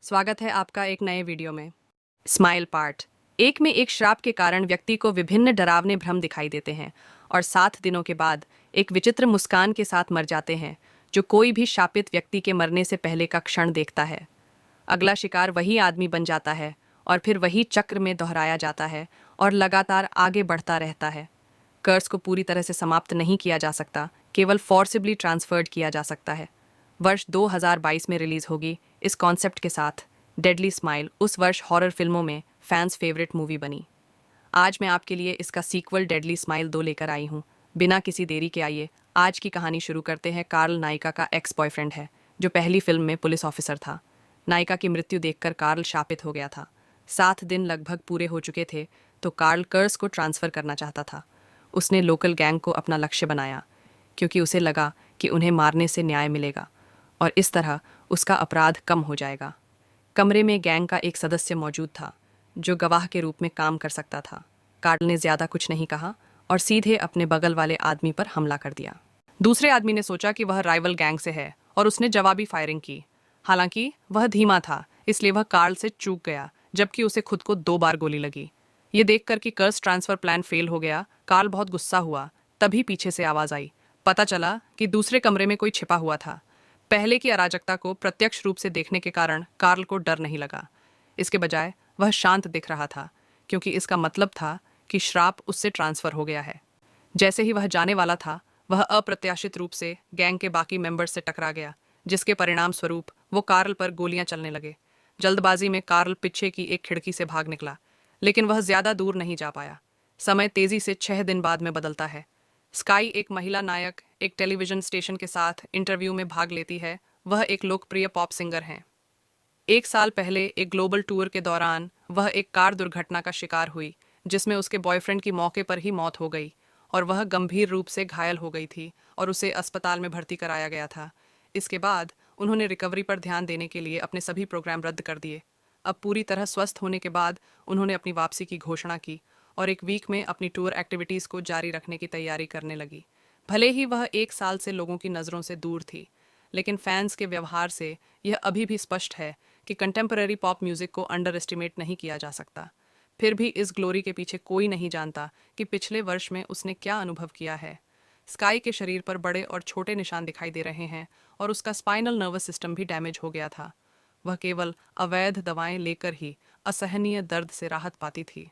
स्वागत है आपका एक नए वीडियो में। स्माइल पार्ट एक में एक श्राप के कारण व्यक्ति को विभिन्न डरावने भ्रम दिखाई देते हैं और 7 दिनों के बाद एक विचित्र मुस्कान के साथ मर जाते हैं, जो कोई भी शापित व्यक्ति के मरने से पहले का क्षण देखता है। अगला शिकार वही आदमी बन जाता है और फिर वही चक्र में दोहराया जाता है और लगातार आगे बढ़ता रहता है। कर्स को पूरी तरह से समाप्त नहीं किया जा सकता, केवल फोर्सिबली ट्रांसफर्ड किया जा सकता है। वर्ष 2022 में रिलीज होगी इस कॉन्सेप्ट के साथ डेडली स्माइल उस वर्ष हॉरर फिल्मों में फैंस फेवरेट मूवी बनी। आज मैं आपके लिए इसका सीक्वल डेडली स्माइल 2 लेकर आई हूँ। बिना किसी देरी के आइए आज की कहानी शुरू करते हैं। कार्ल नायिका का एक्स बॉयफ्रेंड है, जो पहली फिल्म में पुलिस ऑफिसर था। नायिका की मृत्यु देखकर कार्ल शापित हो गया था। 7 दिन लगभग पूरे हो चुके थे तो कार्ल कर्स को ट्रांसफर करना चाहता था। उसने लोकल गैंग को अपना लक्ष्य बनाया क्योंकि उसे लगा कि उन्हें मारने से न्याय मिलेगा और इस तरह उसका अपराध कम हो जाएगा। कमरे में गैंग का एक सदस्य मौजूद था जो गवाह के रूप में काम कर सकता था। कार्ल ने ज्यादा कुछ नहीं कहा और सीधे अपने बगल वाले आदमी पर हमला कर दिया। दूसरे आदमी ने सोचा कि वह राइवल गैंग से है और उसने जवाबी फायरिंग की। हालांकि वह धीमा था, इसलिए वह कार्ल से चूक गया, जबकि उसे खुद को 2 बार गोली लगी। ये देखकर कि कर्स ट्रांसफर प्लान फेल हो गया, कार्ल बहुत गुस्सा हुआ। तभी पीछे से आवाज आई। पता चला कि दूसरे कमरे में कोई छिपा हुआ था। पहले की अराजकता को प्रत्यक्ष रूप से देखने के कारण कार्ल को डर नहीं लगा। इसके बजाय वह शांत दिख रहा था, क्योंकि इसका मतलब था कि श्राप उससे ट्रांसफर हो गया है। जैसे ही वह जाने वाला था, वह अप्रत्याशित रूप से गैंग के बाकी मेंबर्स से टकरा गया, जिसके परिणाम स्वरूप वो कार्ल पर गोलियां चलने लगे। जल्दबाजी में कार्ल पीछे की एक खिड़की से भाग निकला, लेकिन वह ज्यादा दूर नहीं जा पाया। समय तेजी से 6 दिन बाद में बदलता है। स्काई, एक महिला नायक, एक टेलीविजन स्टेशन के साथ इंटरव्यू में भाग लेती है। वह एक लोकप्रिय पॉप सिंगर हैं। 1 साल पहले एक ग्लोबल टूर के दौरान वह एक कार दुर्घटना का शिकार हुई, जिसमें उसके बॉयफ्रेंड की मौके पर ही मौत हो गई और वह गंभीर रूप से घायल हो गई थी और उसे अस्पताल में भर्ती कराया गया था। इसके बाद उन्होंने रिकवरी पर ध्यान देने के लिए अपने सभी प्रोग्राम रद्द कर दिए। अब पूरी तरह स्वस्थ होने के बाद उन्होंने अपनी वापसी की घोषणा की और एक वीक में अपनी टूर एक्टिविटीज़ को जारी रखने की तैयारी करने लगी। भले ही वह 1 साल से लोगों की नज़रों से दूर थी, लेकिन फैंस के व्यवहार से यह अभी भी स्पष्ट है कि कंटेम्पररी पॉप म्यूज़िक को अंडर एस्टिमेट नहीं किया जा सकता। फिर भी इस ग्लोरी के पीछे कोई नहीं जानता कि पिछले वर्ष में उसने क्या अनुभव किया है। स्काई के शरीर पर बड़े और छोटे निशान दिखाई दे रहे हैं और उसका स्पाइनल नर्वस सिस्टम भी डैमेज हो गया था। वह केवल अवैध दवाएं लेकर ही असहनीय दर्द से राहत पाती थी।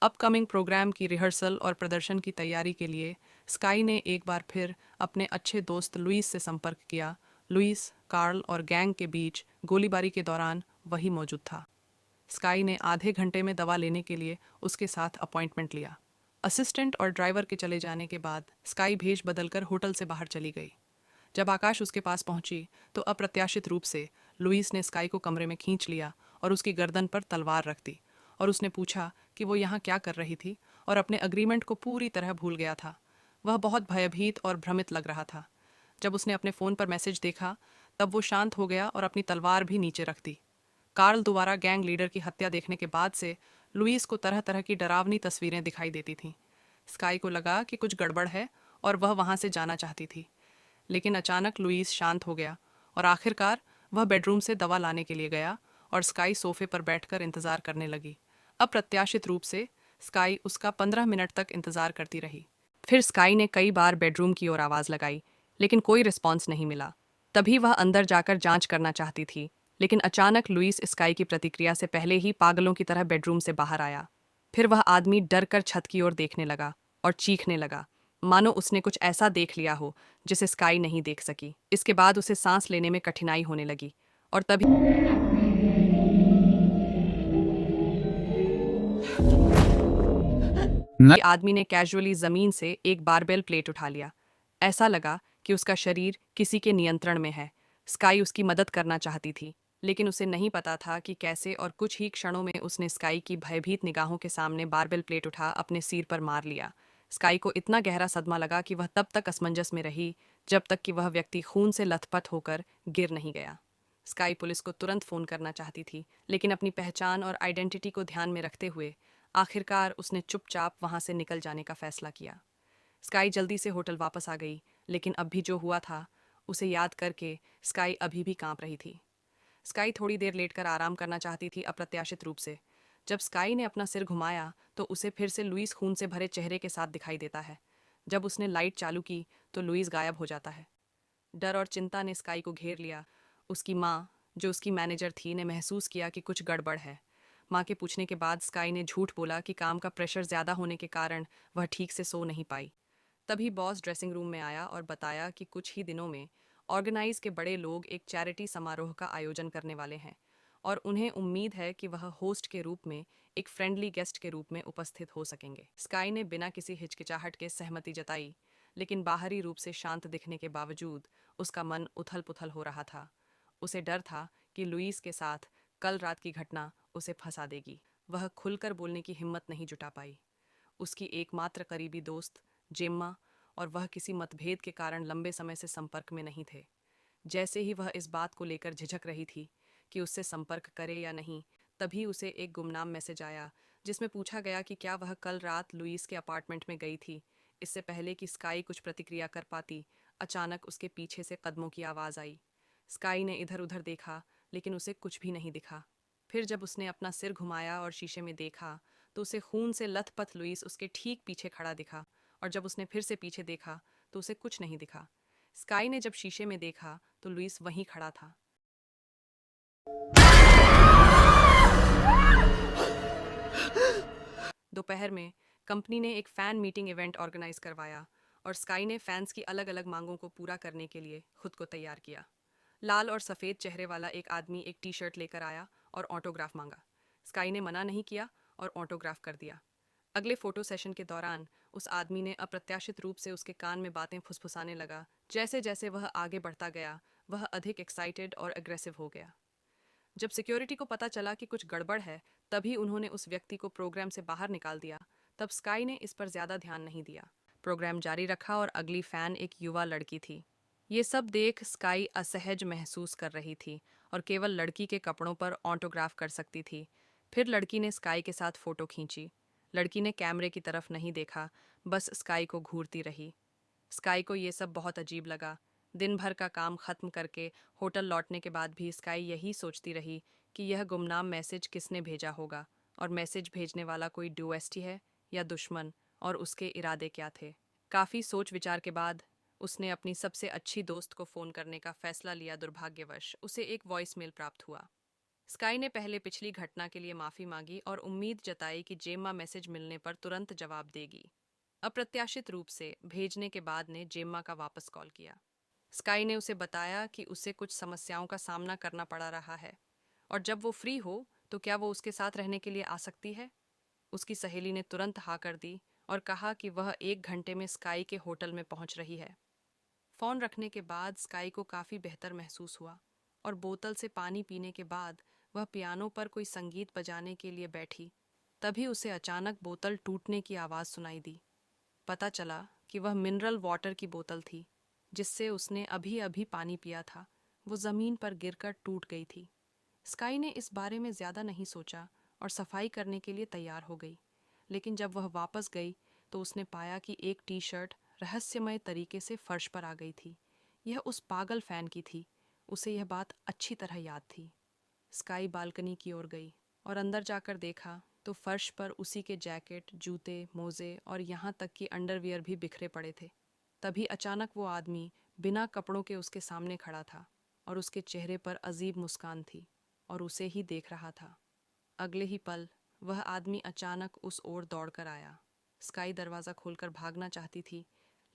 अपकमिंग प्रोग्राम की रिहर्सल और प्रदर्शन की तैयारी के लिए स्काई ने एक बार फिर अपने अच्छे दोस्त लुइस से संपर्क किया। लुइस, कार्ल और गैंग के बीच गोलीबारी के दौरान वही मौजूद था। स्काई ने आधे घंटे में दवा लेने के लिए उसके साथ अपॉइंटमेंट लिया। असिस्टेंट और ड्राइवर के चले जाने के बाद स्काई भेष बदलकर होटल से बाहर चली गई। जब आकाश उसके पास पहुंची तो अप्रत्याशित रूप से लुइस ने स्काई को कमरे में खींच लिया और उसकी गर्दन पर तलवार रख दी और उसने पूछा कि वो यहाँ क्या कर रही थी और अपने अग्रीमेंट को पूरी तरह भूल गया था। वह बहुत भयभीत और भ्रमित लग रहा था। जब उसने अपने फ़ोन पर मैसेज देखा तब वो शांत हो गया और अपनी तलवार भी नीचे रख दी। कार्ल दोबारा गैंग लीडर की हत्या देखने के बाद से लुइस को तरह तरह की डरावनी तस्वीरें दिखाई देती थीं। स्काई को लगा कि कुछ गड़बड़ है और वह वहाँ से जाना चाहती थी, लेकिन अचानक लुइस शांत हो गया और आखिरकार वह बेडरूम से दवा लाने के लिए गया और स्काई सोफे पर बैठकर इंतजार करने लगी। अप्रत्याशित रूप से स्काई उसका 15 मिनट तक इंतजार करती रही। फिर स्काई ने कई बार बेडरूम की ओर आवाज़ लगाई, लेकिन कोई रिस्पॉन्स नहीं मिला। तभी वह अंदर जाकर जांच करना चाहती थी, लेकिन अचानक लुइस स्काई की प्रतिक्रिया से पहले ही पागलों की तरह बेडरूम से बाहर आया। फिर वह आदमी डर कर छत की ओर देखने लगा और चीखने लगा, मानो उसने कुछ ऐसा देख लिया हो जिसे स्काई नहीं देख सकी। इसके बाद उसे सांस लेने में कठिनाई होने लगी और तभी न- आदमी ने कैजुअली जमीन से एक बारबेल प्लेट उठा लिया। ऐसा लगा कि उसका शरीर किसी के नियंत्रण में है। स्काई उसकी मदद करना चाहती थी, लेकिन उसे नहीं पता था कि कैसे, और कुछ ही क्षणों में उसने स्काई की भयभीत निगाहों के सामने बारबेल प्लेट उठा अपने सिर पर मार लिया। स्काई को इतना गहरा सदमा लगा कि वह तब तक असमंजस में रही जब तक कि वह व्यक्ति खून से लथपथ होकर गिर नहीं गया। स्काई पुलिस को तुरंत फोन करना चाहती थी, लेकिन अपनी पहचान और आइडेंटिटी को ध्यान में रखते हुए आखिरकार उसने चुपचाप वहां से निकल जाने का फैसला किया। स्काई जल्दी से होटल वापस आ गई, लेकिन अब भी जो हुआ था उसे याद करके स्काई अभी भी कांप रही थी। स्काई थोड़ी देर लेटकर आराम करना चाहती थी अप्रत्याशित रूप से। जब स्काई ने अपना सिर घुमाया तो उसे फिर से लुइस खून से भरे चेहरे के साथ दिखाई देता है। जब उसने लाइट चालू की तो लुइस गायब हो जाता है। डर और चिंता ने स्काई को घेर लिया। उसकी माँ, जो उसकी मैनेजर थी, ने महसूस किया कि कुछ गड़बड़ है। माँ के पूछने के बाद स्काई ने झूठ बोला कि काम का प्रेशर ज़्यादा होने के कारण वह ठीक से सो नहीं पाई। तभी बॉस ड्रेसिंग रूम में आया और बताया कि कुछ ही दिनों में ऑर्गेनाइज के बड़े लोग एक चैरिटी समारोह का आयोजन करने वाले हैं और उन्हें उम्मीद है कि वह होस्ट के रूप में एक फ्रेंडली गेस्ट के रूप में उपस्थित हो सकेंगे। स्काई ने बिना किसी हिचकिचाहट के सहमति जताई, लेकिन बाहरी रूप से शांत दिखने के बावजूद उसका मन उथल पुथल हो रहा था। उसे डर था कि लुइस के साथ कल रात की घटना उसे फंसा देगी। वह खुलकर बोलने की हिम्मत नहीं जुटा पाई। उसकी एकमात्र करीबी दोस्त जेम्मा और वह किसी मतभेद के कारण लंबे समय से संपर्क में नहीं थे। जैसे ही वह इस बात को लेकर झिझक रही थी कि उससे संपर्क करे या नहीं, तभी उसे एक गुमनाम मैसेज आया जिसमें पूछा गया कि क्या वह कल रात लुइस के अपार्टमेंट में गई थी। इससे पहले कि स्काई कुछ प्रतिक्रिया कर पाती, अचानक उसके पीछे से कदमों की आवाज़ आई। स्काई ने इधर उधर देखा, लेकिन उसे कुछ भी नहीं दिखा। फिर जब उसने अपना सिर घुमाया और शीशे में देखा तो उसे खून से लथपथ लुइस उसके ठीक पीछे खड़ा दिखा। और जब उसने फिर से पीछे देखा तो उसे कुछ नहीं दिखा। स्काई ने जब शीशे में देखा तो लुइस वहीं खड़ा था। दोपहर में कंपनी ने एक फ़ैन मीटिंग इवेंट ऑर्गेनाइज करवाया और स्काई ने फैंस की अलग अलग मांगों को पूरा करने के लिए खुद को तैयार किया। लाल और सफ़ेद चेहरे वाला एक आदमी एक टी शर्ट लेकर आया और ऑटोग्राफ मांगा। स्काई ने मना नहीं किया और ऑटोग्राफ कर दिया। अगले फोटो सेशन के दौरान उस आदमी ने अप्रत्याशित रूप से उसके कान में बातें फुसफुसाने लगा। जैसे जैसे वह आगे बढ़ता गया, वह अधिक एक्साइटेड और अग्रेसिव हो गया। जब सिक्योरिटी को पता चला कि कुछ गड़बड़ है, तभी उन्होंने उस व्यक्ति को प्रोग्राम से बाहर निकाल दिया। तब स्काई ने इस पर ज्यादा ध्यान नहीं दिया, प्रोग्राम जारी रखा और अगली फैन एक युवा लड़की थी। ये सब देख स्काई असहज महसूस कर रही थी और केवल लड़की के कपड़ों पर ऑटोग्राफ कर सकती थी। फिर लड़की ने स्काई के साथ फोटो खींची। लड़की ने कैमरे की तरफ नहीं देखा, बस स्काई को घूरती रही। स्काई को ये सब बहुत अजीब लगा। दिन भर का काम खत्म करके होटल लौटने के बाद भी स्काई यही सोचती रही कि यह गुमनाम मैसेज किसने भेजा होगा और मैसेज भेजने वाला कोई डुएस्टी है या दुश्मन, और उसके इरादे क्या थे। काफ़ी सोच विचार के बाद उसने अपनी सबसे अच्छी दोस्त को फ़ोन करने का फैसला लिया। दुर्भाग्यवश उसे एक वॉइसमेल प्राप्त हुआ। स्काई ने पहले पिछली घटना के लिए माफ़ी मांगी और उम्मीद जताई कि जेम्मा मैसेज मिलने पर तुरंत जवाब देगी। अप्रत्याशित रूप से भेजने के बाद ने जेम्मा का वापस कॉल किया। स्काई ने उसे बताया कि उसे कुछ समस्याओं का सामना करना पड़ा रहा है और जब वो फ्री हो तो क्या वो उसके साथ रहने के लिए आ सकती है। उसकी सहेली ने तुरंत हाँ कर दी और कहा कि वह 1 घंटे में स्काई के होटल में पहुंच रही है। फ़ोन रखने के बाद स्काई को काफ़ी बेहतर महसूस हुआ और बोतल से पानी पीने के बाद वह पियानो पर कोई संगीत बजाने के लिए बैठी। तभी उसे अचानक बोतल टूटने की आवाज़ सुनाई दी। पता चला कि वह मिनरल वाटर की बोतल थी जिससे उसने अभी अभी पानी पिया था। वो ज़मीन पर गिरकर टूट गई थी। स्काई ने इस बारे में ज़्यादा नहीं सोचा और सफाई करने के लिए तैयार हो गई। लेकिन जब वह वापस गई तो उसने पाया कि एक टी शर्ट रहस्यमय तरीके से फर्श पर आ गई थी। यह उस पागल फैन की थी। उसे यह बात अच्छी तरह याद थी। स्काई बालकनी की ओर गई और अंदर जाकर देखा तो फर्श पर उसी के जैकेट, जूते, मोजे और यहाँ तक कि अंडरवियर भी बिखरे पड़े थे। तभी अचानक वो आदमी बिना कपड़ों के उसके सामने खड़ा था और उसके चेहरे पर अजीब मुस्कान थी और उसे ही देख रहा था। अगले ही पल वह आदमी अचानक उस ओर दौड़कर आया। स्काई दरवाज़ा खोलकर भागना चाहती थी,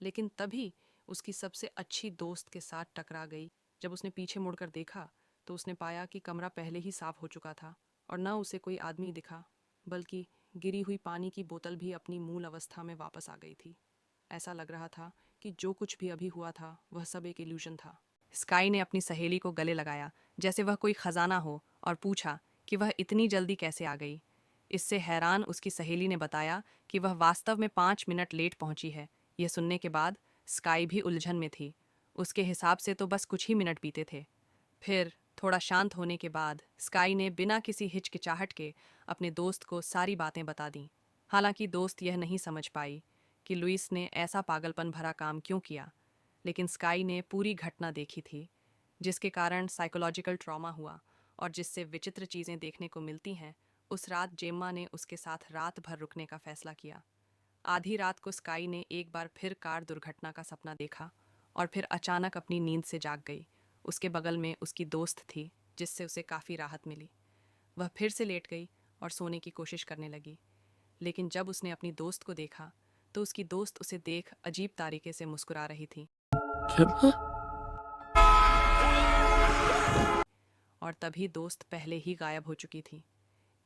लेकिन तभी उसकी सबसे अच्छी दोस्त के साथ टकरा गई। जब उसने पीछे मुड़कर देखा तो उसने पाया कि कमरा पहले ही साफ हो चुका था और न उसे कोई आदमी दिखा, बल्कि गिरी हुई पानी की बोतल भी अपनी मूल अवस्था में वापस आ गई थी। ऐसा लग रहा था कि जो कुछ भी अभी हुआ था वह सब एक इल्यूजन था। स्काई ने अपनी सहेली को गले लगाया जैसे वह कोई खजाना हो और पूछा कि वह इतनी जल्दी कैसे आ गई। इससे हैरान उसकी सहेली ने बताया कि वह वास्तव में 5 मिनट लेट पहुंची है। यह सुनने के बाद स्काई भी उलझन में थी। उसके हिसाब से तो बस कुछ ही मिनट बीते थे। फिर थोड़ा शांत होने के बाद स्काई ने बिना किसी हिचकिचाहट के अपने दोस्त को सारी बातें बता दी। हालांकि दोस्त यह नहीं समझ पाई कि लुइस ने ऐसा पागलपन भरा काम क्यों किया, लेकिन स्काई ने पूरी घटना देखी थी जिसके कारण साइकोलॉजिकल ट्रॉमा हुआ और जिससे विचित्र चीज़ें देखने को मिलती हैं, उस रात जेम्मा ने उसके साथ रात भर रुकने का फैसला किया। आधी रात को स्काई ने एक बार फिर कार दुर्घटना का सपना देखा और फिर अचानक अपनी नींद से जाग गई। उसके बगल में उसकी दोस्त थी, जिससे उसे काफ़ी राहत मिली। वह फिर से लेट गई और सोने की कोशिश करने लगी, लेकिन जब उसने अपनी दोस्त को देखा तो उसकी दोस्त उसे देख अजीब तरीके से मुस्कुरा रही थी। और तभी दोस्त पहले ही गायब हो चुकी थी।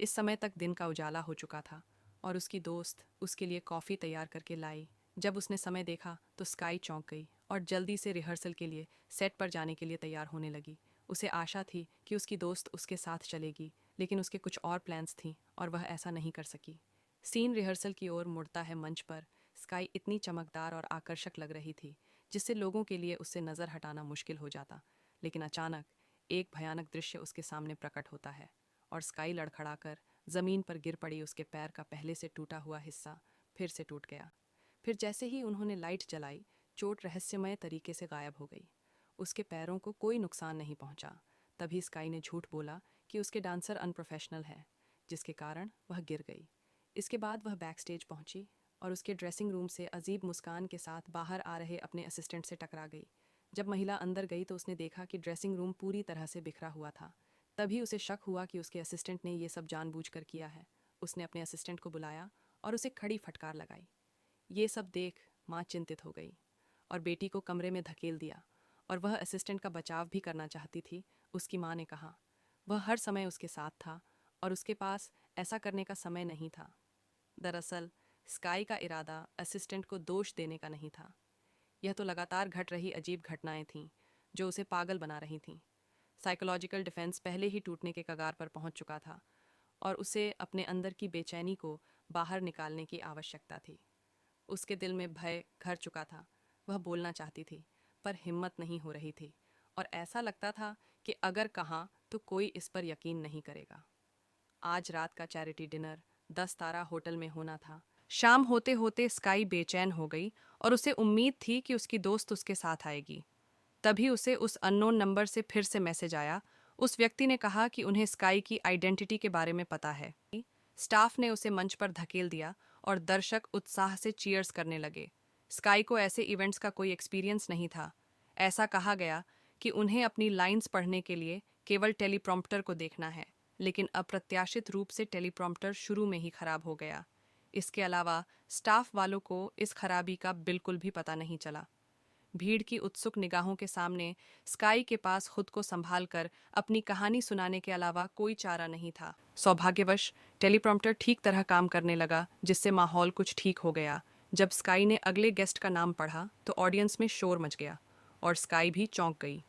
इस समय तक दिन का उजाला हो चुका था और उसकी दोस्त उसके लिए कॉफ़ी तैयार करके लाई। जब उसने समय देखा तो स्काई चौंक गई और जल्दी से रिहर्सल के लिए सेट पर जाने के लिए तैयार होने लगी। उसे आशा थी कि उसकी दोस्त उसके साथ चलेगी, लेकिन उसके कुछ और प्लान्स थीं और वह ऐसा नहीं कर सकी। सीन रिहर्सल की ओर मुड़ता है। मंच पर स्काई इतनी चमकदार और आकर्षक लग रही थी जिससे लोगों के लिए उससे नज़र हटाना मुश्किल हो जाता। लेकिन अचानक एक भयानक दृश्य उसके सामने प्रकट होता है और स्काई लड़खड़ाकर ज़मीन पर गिर पड़ी। उसके पैर का पहले से टूटा हुआ हिस्सा फिर से टूट गया। फिर जैसे ही उन्होंने लाइट जलाई, चोट रहस्यमय तरीके से गायब हो गई। उसके पैरों को कोई नुकसान नहीं पहुंचा। तभी स्काई ने झूठ बोला कि उसके डांसर अनप्रोफेशनल है, जिसके कारण वह गिर गई। इसके बाद वह बैक स्टेज पहुंची और उसके ड्रेसिंग रूम से अजीब मुस्कान के साथ बाहर आ रहे अपने असिस्टेंट से टकरा गई। जब महिला अंदर गई तो उसने देखा कि ड्रेसिंग रूम पूरी तरह से बिखरा हुआ था। तभी उसे शक हुआ कि उसके असिस्टेंट ने ये सब जानबूझकर किया है। उसने अपने असिस्टेंट को बुलाया और उसे खड़ी फटकार लगाई। ये सब देख माँ चिंतित हो गई और बेटी को कमरे में धकेल दिया और वह असिस्टेंट का बचाव भी करना चाहती थी। उसकी माँ ने कहा वह हर समय उसके साथ था और उसके पास ऐसा करने का समय नहीं था। दरअसल स्काई का इरादा असिस्टेंट को दोष देने का नहीं था। यह तो लगातार घट रही अजीब घटनाएं थीं जो उसे पागल बना रही थीं। साइकोलॉजिकल डिफेंस पहले ही टूटने के कगार पर पहुंच चुका था और उसे अपने अंदर की बेचैनी को बाहर निकालने की आवश्यकता थी। उसके दिल में भय घर चुका था। वह बोलना चाहती थी पर हिम्मत नहीं हो रही थी और ऐसा लगता था कि अगर कहा तो कोई इस पर यकीन नहीं करेगा। आज रात का चैरिटी डिनर 10 तारा होटल में होना था। शाम होते होते स्काई बेचैन हो गई और उसे उम्मीद थी कि उसकी दोस्त उसके साथ आएगी। तभी उसे उस अननोन नंबर से फिर से मैसेज आया। उस व्यक्ति ने कहा कि उन्हें स्काई की आइडेंटिटी के बारे में पता है। स्टाफ ने उसे मंच पर धकेल दिया और दर्शक उत्साह से चीयर्स करने लगे। स्काई को ऐसे इवेंट्स का कोई एक्सपीरियंस नहीं था। ऐसा कहा गया कि उन्हें अपनी लाइंस पढ़ने के लिए केवल टेलीप्रॉम्प्टर को देखना है, लेकिन अप्रत्याशित रूप से टेलीप्रॉम्प्टर शुरू में ही खराब हो गया। इसके अलावा स्टाफ वालों को इस खराबी का बिल्कुल भी पता नहीं चला। भीड़ की उत्सुक निगाहों के सामने स्काई के पास खुद को संभाल कर अपनी कहानी सुनाने के अलावा कोई चारा नहीं था। सौभाग्यवश टेलीप्रॉम्प्टर ठीक तरह काम करने लगा, जिससे माहौल कुछ ठीक हो गया। जब स्काई ने अगले गेस्ट का नाम पढ़ा तो ऑडियंस में शोर मच गया और स्काई भी चौंक गई।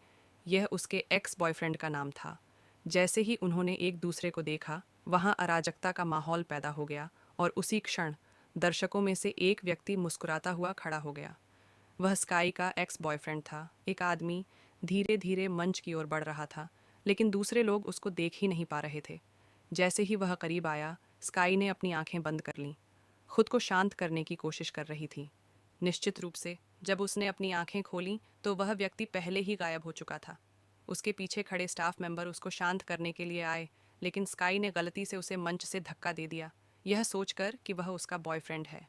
यह उसके एक्स बॉयफ्रेंड का नाम था। जैसे ही उन्होंने एक दूसरे को देखा, वहां अराजकता का माहौल पैदा हो गया और उसी क्षण दर्शकों में से एक व्यक्ति मुस्कुराता हुआ खड़ा हो गया। वह स्काई का एक्स बॉयफ्रेंड था। एक आदमी धीरे धीरे मंच की ओर बढ़ रहा था, लेकिन दूसरे लोग उसको देख ही नहीं पा रहे थे। जैसे ही वह करीब आया, स्काई ने अपनी आंखें बंद कर लीं। खुद को शांत करने की कोशिश कर रही थी। निश्चित रूप से जब उसने अपनी आंखें खोलीं तो वह व्यक्ति पहले ही गायब हो चुका था। उसके पीछे खड़े स्टाफ मेंबर उसको शांत करने के लिए आए, लेकिन स्काई ने गलती से उसे मंच से धक्का दे दिया, यह सोचकर कि वह उसका बॉयफ्रेंड है।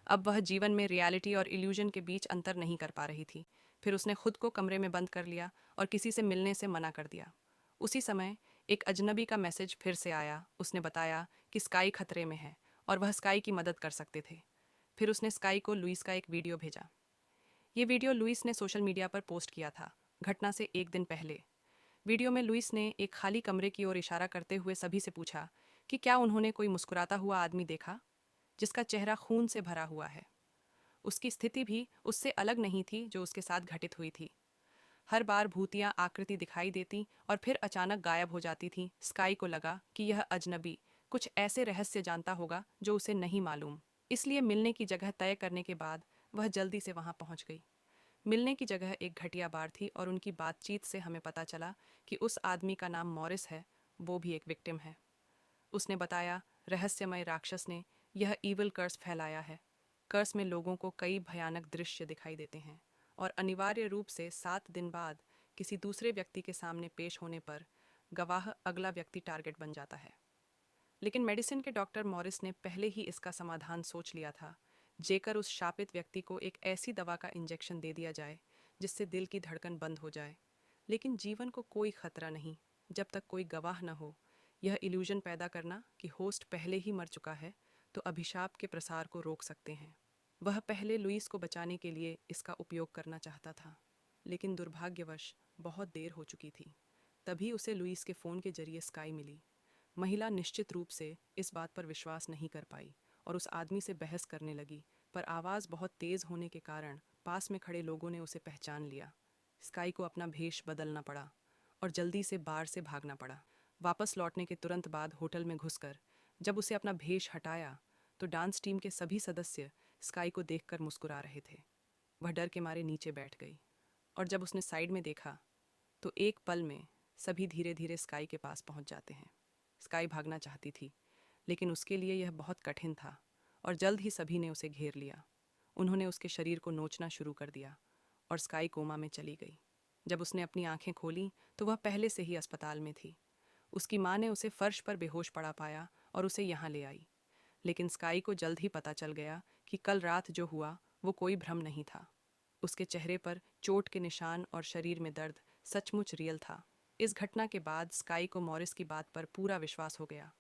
अब वह जीवन में रियलिटी और इल्यूजन के बीच अंतर नहीं कर पा रही थी। फिर उसने खुद को कमरे में बंद कर लिया और किसी से मिलने से मना कर दिया। उसी समय एक अजनबी का मैसेज फिर से आया। उसने बताया कि स्काई खतरे में है और वह स्काई की मदद कर सकते थे। फिर उसने स्काई को लुइस का एक वीडियो भेजा। ये वीडियो लुइस ने सोशल मीडिया पर पोस्ट किया था, घटना से एक दिन पहले। वीडियो में लुइस ने एक खाली कमरे की ओर इशारा करते हुए सभी से पूछा कि क्या उन्होंने कोई मुस्कुराता हुआ आदमी देखा जिसका चेहरा खून से भरा हुआ है। उसकी स्थिति भी उससे अलग नहीं थी जो उसके साथ घटित हुई थी। हर बार भूतियां आकृति दिखाई देती और फिर अचानक गायब हो जाती थीं। स्काई को लगा कि यह अजनबी कुछ ऐसे रहस्य जानता होगा जो उसे नहीं मालूम। इसलिए मिलने की जगह तय करने के बाद वह जल्दी से वहां पहुंच गई। मिलने की जगह एक घटिया बार थी और उनकी बातचीत से हमें पता चला कि उस आदमी का नाम मॉरिस है, वो भी एक विक्टिम है। उसने बताया रहस्यमय राक्षस ने यह ईविल कर्स फैलाया है। कर्स में लोगों को कई भयानक दृश्य दिखाई देते हैं और अनिवार्य रूप से 7 दिन बाद किसी दूसरे व्यक्ति के सामने पेश होने पर गवाह अगला व्यक्ति टारगेट बन जाता है। लेकिन मेडिसिन के डॉक्टर मॉरिस ने पहले ही इसका समाधान सोच लिया था, जेकर उस शापित व्यक्ति को एक ऐसी दवा का इंजेक्शन दे दिया जाए जिससे दिल की धड़कन बंद हो जाए, लेकिन जीवन को कोई खतरा नहीं जब तक कोई गवाह न हो। यह इल्यूजन पैदा करना कि होस्ट पहले ही मर चुका है तो अभिशाप के प्रसार को रोक सकते हैं। वह पहले लुइस को बचाने के लिए इसका उपयोग करना चाहता था, लेकिन दुर्भाग्यवश बहुत देर हो चुकी थी। तभी उसे लुइस के फ़ोन के जरिए स्काई मिली। महिला निश्चित रूप से इस बात पर विश्वास नहीं कर पाई और उस आदमी से बहस करने लगी, पर आवाज़ बहुत तेज़ होने के कारण पास में खड़े लोगों ने उसे पहचान लिया। स्काई को अपना भेष बदलना पड़ा और जल्दी से बार से भागना पड़ा। वापस लौटने के तुरंत बाद होटल में घुसकर जब उसे अपना भेष हटाया तो डांस टीम के सभी सदस्य स्काई को देखकर मुस्कुरा रहे थे। वह डर के मारे नीचे बैठ गई और जब उसने साइड में देखा तो एक पल में सभी धीरे धीरे स्काई के पास पहुंच जाते हैं। स्काई भागना चाहती थी, लेकिन उसके लिए यह बहुत कठिन था और जल्द ही सभी ने उसे घेर लिया। उन्होंने उसके शरीर को नोचना शुरू कर दिया और स्काई कोमा में चली गई। जब उसने अपनी आंखें खोलीं तो वह पहले से ही अस्पताल में थी। उसकी माँ ने उसे फर्श पर बेहोश पड़ा पाया और उसे यहाँ ले आई। लेकिन स्काई को जल्द ही पता चल गया कि कल रात जो हुआ वो कोई भ्रम नहीं था। उसके चेहरे पर चोट के निशान और शरीर में दर्द सचमुच रियल था। इस घटना के बाद स्काई को मॉरिस की बात पर पूरा विश्वास हो गया।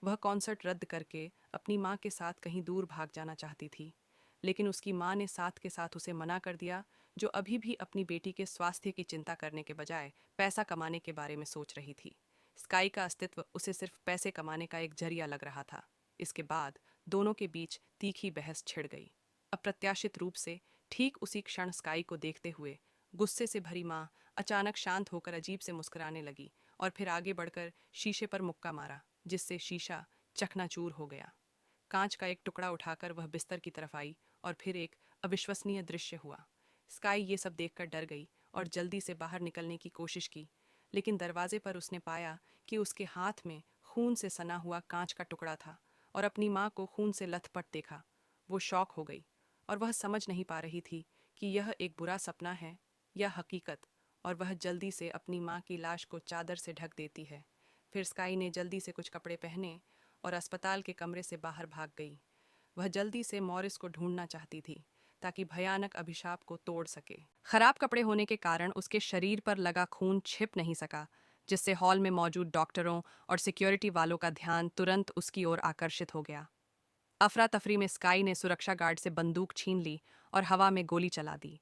वह कॉन्सर्ट रद्द करके अपनी माँ के साथ कहीं दूर भाग जाना चाहती थी, लेकिन उसकी माँ ने साथ के साथ उसे मना कर दिया, जो अभी भी अपनी बेटी के स्वास्थ्य की चिंता करने के बजाय पैसा कमाने के बारे में सोच रही थी। स्काई का अस्तित्व उसे सिर्फ पैसे कमाने का एक जरिया लग रहा था। इसके बाद दोनों के बीच तीखी बहस छिड़ गई। अप्रत्याशित रूप से ठीक उसी क्षण स्काई को देखते हुए गुस्से से भरी माँ अचानक शांत होकर अजीब से मुस्कुराने लगी और फिर आगे बढ़कर शीशे पर मुक्का मारा, जिससे शीशा चकनाचूर हो गया। कांच का एक टुकड़ा उठाकर वह बिस्तर की तरफ आई और फिर एक अविश्वसनीय दृश्य हुआ। स्काई ये सब देखकर डर गई और जल्दी से बाहर निकलने की कोशिश की, लेकिन दरवाजे पर उसने पाया कि उसके हाथ में खून से सना हुआ कांच का टुकड़ा था और अपनी माँ को खून से लथपथ देखा। वो शॉक हो गई और वह समझ नहीं पा रही थी कि यह एक बुरा सपना है या हकीकत, और वह जल्दी से अपनी माँ की लाश को चादर से ढक देती है। फिर स्काई ने जल्दी से कुछ कपड़े पहने और अस्पताल के कमरे से बाहर भाग गई। वह जल्दी से मॉरिस को ढूंढना चाहती थी ताकि भयानक अभिशाप को तोड़ सके। खराब कपड़े होने के कारण उसके शरीर पर लगा खून छिप नहीं सका, जिससे हॉल में मौजूद डॉक्टरों और सिक्योरिटी वालों का ध्यान तुरंत उसकी ओर आकर्षित हो गया। अफरा तफरी में स्काई ने सुरक्षा गार्ड से बंदूक छीन ली और हवा में गोली चला दी।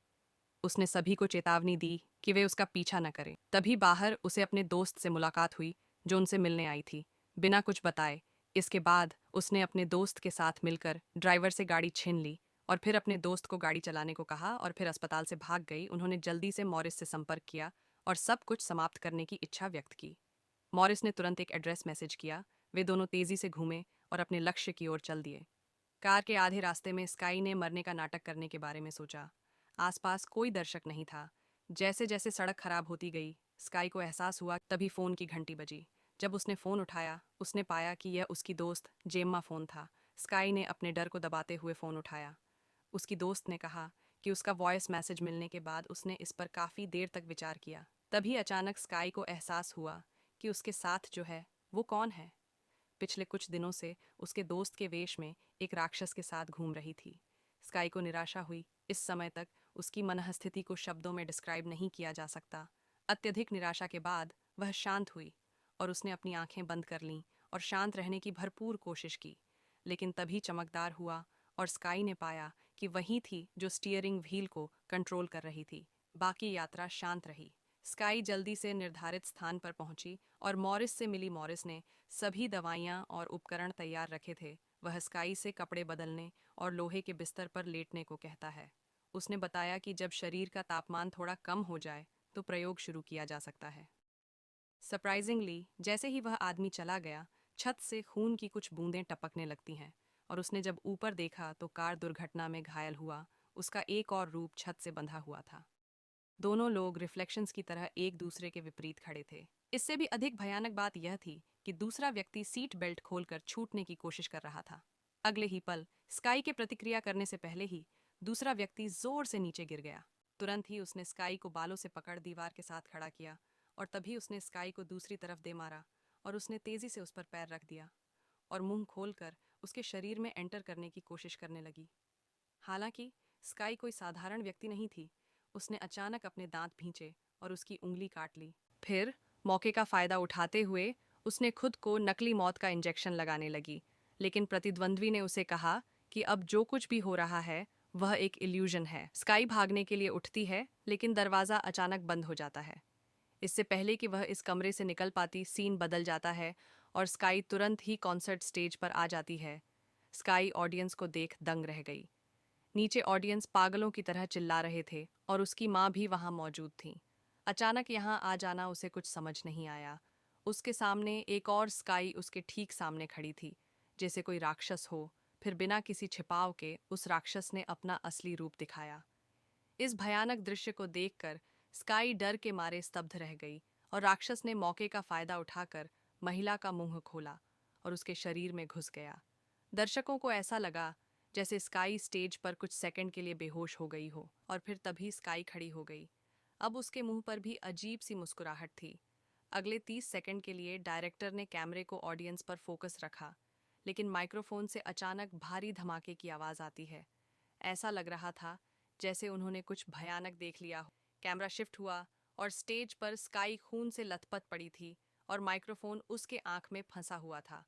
उसने सभी को चेतावनी दी कि वे उसका पीछा न करें। तभी बाहर उसे अपने दोस्त से मुलाकात हुई जो उनसे मिलने आई थी, बिना कुछ बताए। इसके बाद उसने अपने दोस्त के साथ मिलकर ड्राइवर से गाड़ी छीन ली और फिर अपने दोस्त को गाड़ी चलाने को कहा और फिर अस्पताल से भाग गई। उन्होंने जल्दी से मॉरिस से संपर्क किया और सब कुछ समाप्त करने की इच्छा व्यक्त की। मॉरिस ने तुरंत एक एड्रेस मैसेज किया। वे दोनों तेजी से घूमे और अपने लक्ष्य की ओर चल दिए। कार के आधे रास्ते में स्काई ने मरने का नाटक करने के बारे में सोचा। आसपास कोई दर्शक नहीं था। जैसे जैसे सड़क खराब होती गई, स्काई को एहसास हुआ। तभी फोन की घंटी बजी। जब उसने फोन उठाया, उसने पाया कि यह उसकी दोस्त जेम्मा फोन था। स्काई ने अपने डर को दबाते हुए फोन उठाया। उसकी दोस्त ने कहा कि उसका वॉइस मैसेज मिलने के बाद उसने इस पर काफी देर तक विचार किया। तभी अचानक स्काई को एहसास हुआ कि उसके साथ जो है वो कौन है। पिछले कुछ दिनों से उसके दोस्त के वेश में एक राक्षस के साथ घूम रही थी। स्काई को निराशा हुई। इस समय तक उसकी मनःस्थिति को शब्दों में डिस्क्राइब नहीं किया जा सकता। अत्यधिक निराशा के बाद वह शांत हुई और उसने अपनी आंखें बंद कर लीं और शांत रहने की भरपूर कोशिश की। लेकिन तभी चमकदार हुआ और स्काई ने पाया कि वही थी जो स्टीयरिंग व्हील को कंट्रोल कर रही थी। बाकी यात्रा शांत रही। स्काई जल्दी से निर्धारित स्थान पर पहुंची और मॉरिस से मिली। मॉरिस ने सभी दवाइयां और उपकरण तैयार रखे थे। वह स्काई से कपड़े बदलने और लोहे के बिस्तर पर लेटने को कहता है। उसने बताया कि जब शरीर का तापमान थोड़ा कम हो जाए तो प्रयोग शुरू किया जा सकता है। सरप्राइजिंगली, जैसे ही वह आदमी चला गया, छत से खून की कुछ बूंदें टपकने लगती हैं और उसने जब ऊपर देखा तो कार दुर्घटना में घायल हुआ उसका एक और रूप छत से बंधा हुआ था। दोनों लोग रिफ्लेक्शंस की तरह एक दूसरे के विपरीत खड़े थे। इससे भी अधिक भयानक बात यह थी कि दूसरा व्यक्ति सीट बेल्ट खोलकर छूटने की कोशिश कर रहा था। अगले ही पल स्काई के प्रतिक्रिया करने से पहले ही दूसरा व्यक्ति जोर से नीचे गिर गया। तुरंत ही उसने स्काई को बालों से पकड़ दीवार के साथ खड़ा किया और तभी उसने स्काई को दूसरी तरफ दे मारा और उसने तेजी से उस पर पैर रख दिया और मुंह खोलकर उसके शरीर में एंटर करने की कोशिश करने लगी। हालांकि स्काई कोई साधारण व्यक्ति नहीं थी। उसने अचानक अपने दांत भींचे और उसकी उंगली काट ली। फिर मौके का फायदा उठाते हुए उसने खुद को नकली मौत का इंजेक्शन लगाने लगी, लेकिन प्रतिद्वंद्वी ने उसे कहा कि अब जो कुछ भी हो रहा है वह एक इल्यूजन है। स्काई भागने के लिए उठती है, लेकिन दरवाज़ा अचानक बंद हो जाता है। इससे पहले कि वह इस कमरे से निकल पाती, सीन बदल जाता है और स्काई तुरंत ही कॉन्सर्ट स्टेज पर आ जाती है। स्काई ऑडियंस को देख दंग रह गई। नीचे ऑडियंस पागलों की तरह चिल्ला रहे थे और उसकी माँ भी वहाँ मौजूद थी। अचानक यहाँ आ जाना उसे कुछ समझ नहीं आया। उसके सामने एक और स्काई उसके ठीक सामने खड़ी थी, जैसे कोई राक्षस हो। फिर बिना किसी छिपाव के उस राक्षस ने अपना असली रूप दिखाया। इस भयानक दृश्य को देखकर स्काई डर के मारे स्तब्ध रह गई और राक्षस ने मौके का फायदा उठाकर महिला का मुंह खोला और उसके शरीर में घुस गया। दर्शकों को ऐसा लगा जैसे स्काई स्टेज पर कुछ सेकंड के लिए बेहोश हो गई हो और फिर तभी स्काई खड़ी हो गई। अब उसके मुंह पर भी अजीब सी मुस्कुराहट थी। अगले 30 सेकंड के लिए डायरेक्टर ने कैमरे को ऑडियंस पर फोकस रखा, लेकिन माइक्रोफोन से अचानक भारी धमाके की आवाज़ आती है। ऐसा लग रहा था जैसे उन्होंने कुछ भयानक देख लिया हो। कैमरा शिफ्ट हुआ और स्टेज पर स्काई खून से लथपथ पड़ी थी और माइक्रोफोन उसके आंख में फंसा हुआ था।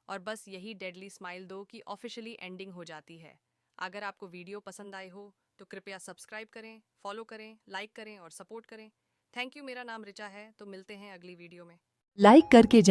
और बस यही डेडली स्माइल दो की ऑफिशियली एंडिंग हो जाती है। अगर आपको वीडियो पसंद आए हो तो कृपया सब्सक्राइब करें, फॉलो करें, लाइक करें और सपोर्ट करें। Thank you. मेरा नाम रिचा है, तो मिलते हैं अगली वीडियो में। लाइक करके जाना।